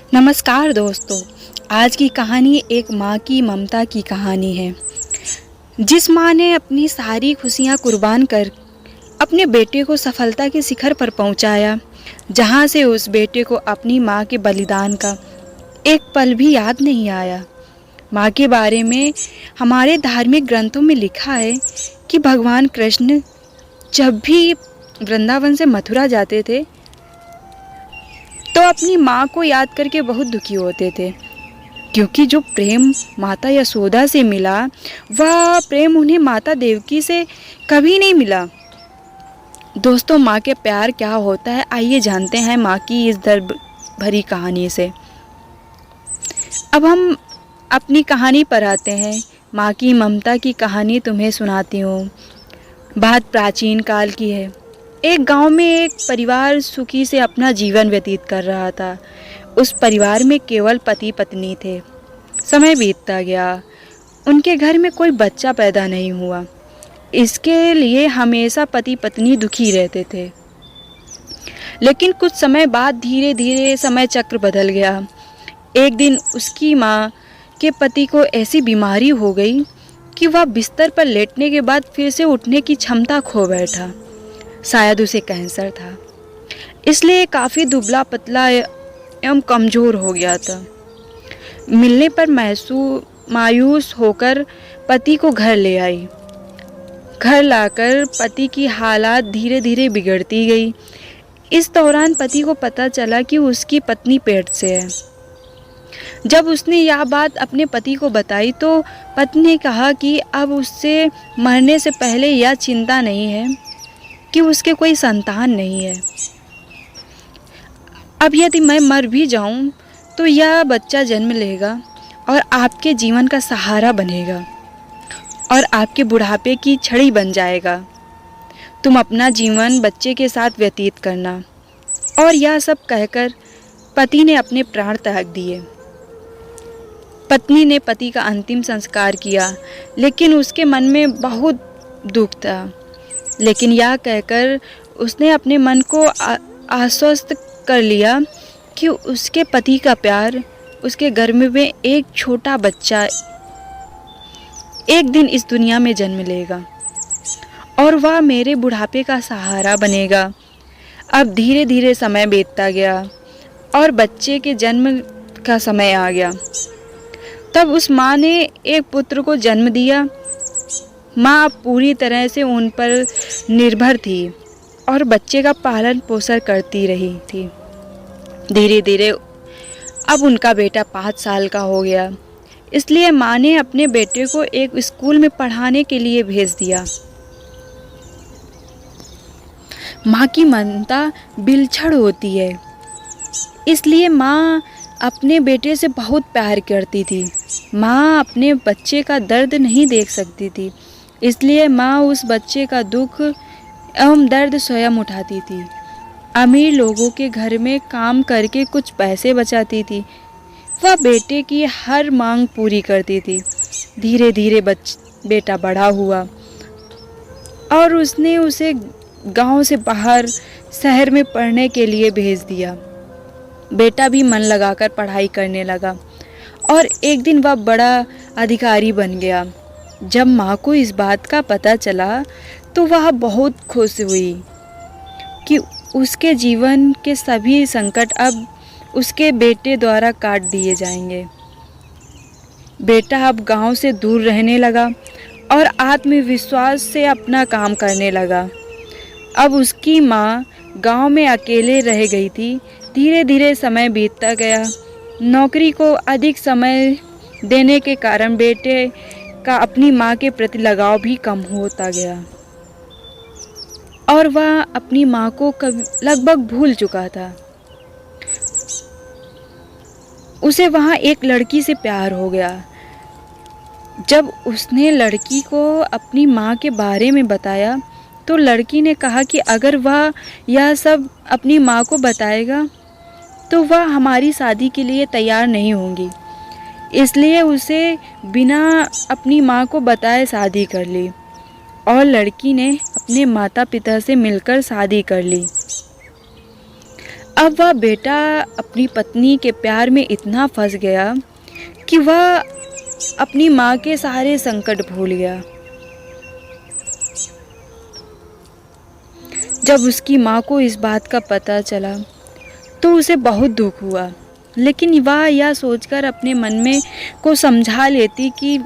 नमस्कार दोस्तों। आज की कहानी एक माँ की ममता की कहानी है। जिस माँ ने अपनी सारी खुशियाँ कुर्बान कर अपने बेटे को सफलता के शिखर पर पहुँचाया, जहाँ से उस बेटे को अपनी माँ के बलिदान का एक पल भी याद नहीं आया। माँ के बारे में हमारे धार्मिक ग्रंथों में लिखा है कि भगवान कृष्ण जब भी वृंदावन से मथुरा जाते थे तो अपनी माँ को याद करके बहुत दुखी होते थे, क्योंकि जो प्रेम माता यशोदा से मिला वह प्रेम उन्हें माता देवकी से कभी नहीं मिला। दोस्तों, माँ के प्यार क्या होता है, आइए जानते हैं माँ की इस दर्द भरी कहानी से। अब हम अपनी कहानी पर आते हैं। माँ की ममता की कहानी तुम्हें सुनाती हूँ। बात प्राचीन काल की है। एक गांव में एक परिवार सुखी से अपना जीवन व्यतीत कर रहा था। उस परिवार में केवल पति पत्नी थे। समय बीतता गया, उनके घर में कोई बच्चा पैदा नहीं हुआ। इसके लिए हमेशा पति पत्नी दुखी रहते थे। लेकिन कुछ समय बाद धीरे धीरे समय चक्र बदल गया। एक दिन उसकी माँ के पति को ऐसी बीमारी हो गई कि वह बिस्तर पर लेटने के बाद फिर से उठने की क्षमता खो बैठा। शायद उसे कैंसर था, इसलिए काफ़ी दुबला पतला एवं कमज़ोर हो गया था। मिलने पर मायूस होकर पति को घर ले आई। घर लाकर पति की हालात धीरे धीरे बिगड़ती गई। इस दौरान पति को पता चला कि उसकी पत्नी पेट से है। जब उसने यह बात अपने पति को बताई तो पत्नी ने कहा कि अब उससे मरने से पहले यह चिंता नहीं है कि उसके कोई संतान नहीं है। अब यदि मैं मर भी जाऊं तो यह बच्चा जन्म लेगा और आपके जीवन का सहारा बनेगा और आपके बुढ़ापे की छड़ी बन जाएगा। तुम अपना जीवन बच्चे के साथ व्यतीत करना। और यह सब कहकर पति ने अपने प्राण त्याग दिए। पत्नी ने पति का अंतिम संस्कार किया, लेकिन उसके मन में बहुत दुख था। लेकिन यह कहकर उसने अपने मन को आश्वस्त कर लिया कि उसके पति का प्यार, उसके गर्भ में एक छोटा बच्चा एक दिन इस दुनिया में जन्म लेगा और वह मेरे बुढ़ापे का सहारा बनेगा। अब धीरे धीरे समय बीतता गया और बच्चे के जन्म का समय आ गया। तब उस माँ ने एक पुत्र को जन्म दिया। माँ पूरी तरह से उन पर निर्भर थी और बच्चे का पालन पोषण करती रही थी। धीरे धीरे अब उनका बेटा 5 साल का हो गया, इसलिए माँ ने अपने बेटे को एक स्कूल में पढ़ाने के लिए भेज दिया। माँ की ममता बिलक्षण होती है, इसलिए माँ अपने बेटे से बहुत प्यार करती थी। माँ अपने बच्चे का दर्द नहीं देख सकती थी, इसलिए माँ उस बच्चे का दुख एवं दर्द स्वयं उठाती थी। अमीर लोगों के घर में काम करके कुछ पैसे बचाती थी। वह बेटे की हर मांग पूरी करती थी। धीरे धीरे बेटा बड़ा हुआ और उसने उसे गांव से बाहर शहर में पढ़ने के लिए भेज दिया। बेटा भी मन लगाकर पढ़ाई करने लगा और एक दिन वह बड़ा अधिकारी बन गया। जब माँ को इस बात का पता चला तो वह बहुत खुश हुई कि उसके जीवन के सभी संकट अब उसके बेटे द्वारा काट दिए जाएंगे। बेटा अब गांव से दूर रहने लगा और आत्मविश्वास से अपना काम करने लगा। अब उसकी माँ गांव में अकेले रह गई थी। धीरे धीरे समय बीतता गया। नौकरी को अधिक समय देने के कारण बेटे का अपनी माँ के प्रति लगाव भी कम होता गया और वह अपनी माँ को लगभग भूल चुका था। उसे वहाँ एक लड़की से प्यार हो गया। जब उसने लड़की को अपनी माँ के बारे में बताया तो लड़की ने कहा कि अगर वह यह सब अपनी माँ को बताएगा तो वह हमारी शादी के लिए तैयार नहीं होंगी। इसलिए उसे बिना अपनी माँ को बताए शादी कर ली और लड़की ने अपने माता पिता से मिलकर शादी कर ली। अब वह बेटा अपनी पत्नी के प्यार में इतना फंस गया कि वह अपनी माँ के सारे संकट भूल गया। जब उसकी माँ को इस बात का पता चला तो उसे बहुत दुख हुआ, लेकिन वह यह सोचकर अपने मन में को समझा लेती कि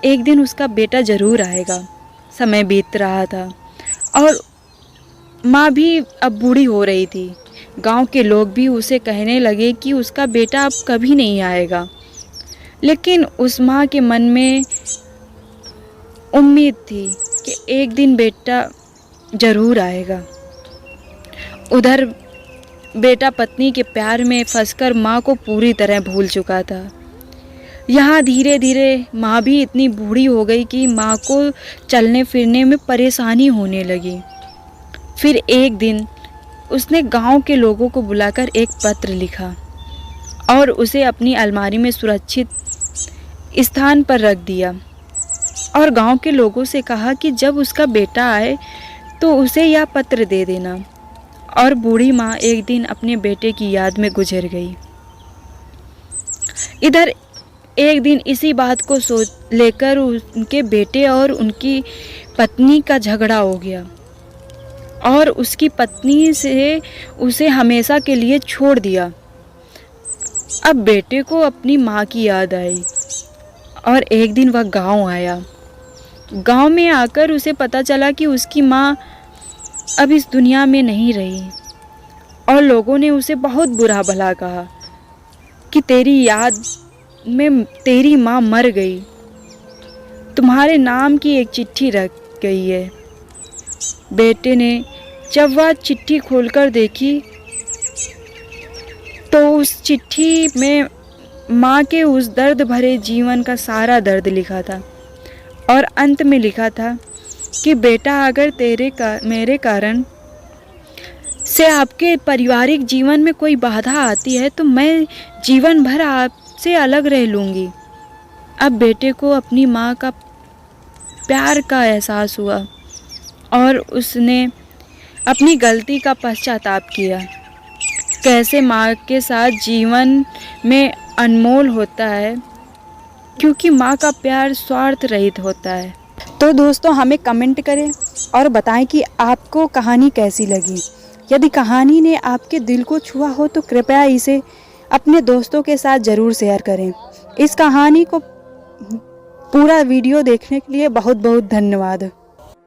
एक दिन उसका बेटा ज़रूर आएगा। समय बीत रहा था और माँ भी अब बूढ़ी हो रही थी। गांव के लोग भी उसे कहने लगे कि उसका बेटा अब कभी नहीं आएगा, लेकिन उस माँ के मन में उम्मीद थी कि एक दिन बेटा ज़रूर आएगा। उधर बेटा पत्नी के प्यार में फंसकर माँ को पूरी तरह भूल चुका था। यहाँ धीरे धीरे माँ भी इतनी बूढ़ी हो गई कि माँ को चलने फिरने में परेशानी होने लगी। फिर एक दिन उसने गांव के लोगों को बुलाकर एक पत्र लिखा और उसे अपनी अलमारी में सुरक्षित स्थान पर रख दिया और गांव के लोगों से कहा कि जब उसका बेटा आए तो उसे यह पत्र दे देना। और बूढ़ी माँ एक दिन अपने बेटे की याद में गुजर गई। इधर एक दिन इसी बात को सोच लेकर उनके बेटे और उनकी पत्नी का झगड़ा हो गया और उसकी पत्नी से उसे हमेशा के लिए छोड़ दिया। अब बेटे को अपनी माँ की याद आई और एक दिन वह गांव आया। गांव में आकर उसे पता चला कि उसकी माँ अब इस दुनिया में नहीं रही और लोगों ने उसे बहुत बुरा भला कहा कि तेरी याद में तेरी माँ मर गई, तुम्हारे नाम की एक चिट्ठी रख गई है। बेटे ने जब वह चिट्ठी खोलकर देखी तो उस चिट्ठी में माँ के उस दर्द भरे जीवन का सारा दर्द लिखा था और अंत में लिखा था कि बेटा अगर मेरे कारण से आपके पारिवारिक जीवन में कोई बाधा आती है तो मैं जीवन भर आपसे अलग रह लूँगी। अब बेटे को अपनी माँ का प्यार का एहसास हुआ और उसने अपनी गलती का पश्चाताप किया। कैसे माँ के साथ जीवन में अनमोल होता है, क्योंकि माँ का प्यार स्वार्थ रहित होता है। तो दोस्तों हमें कमेंट करें और बताएं कि आपको कहानी कैसी लगी। यदि कहानी ने आपके दिल को छुआ हो तो कृपया इसे अपने दोस्तों के साथ ज़रूर शेयर करें। इस कहानी को पूरा वीडियो देखने के लिए बहुत बहुत धन्यवाद।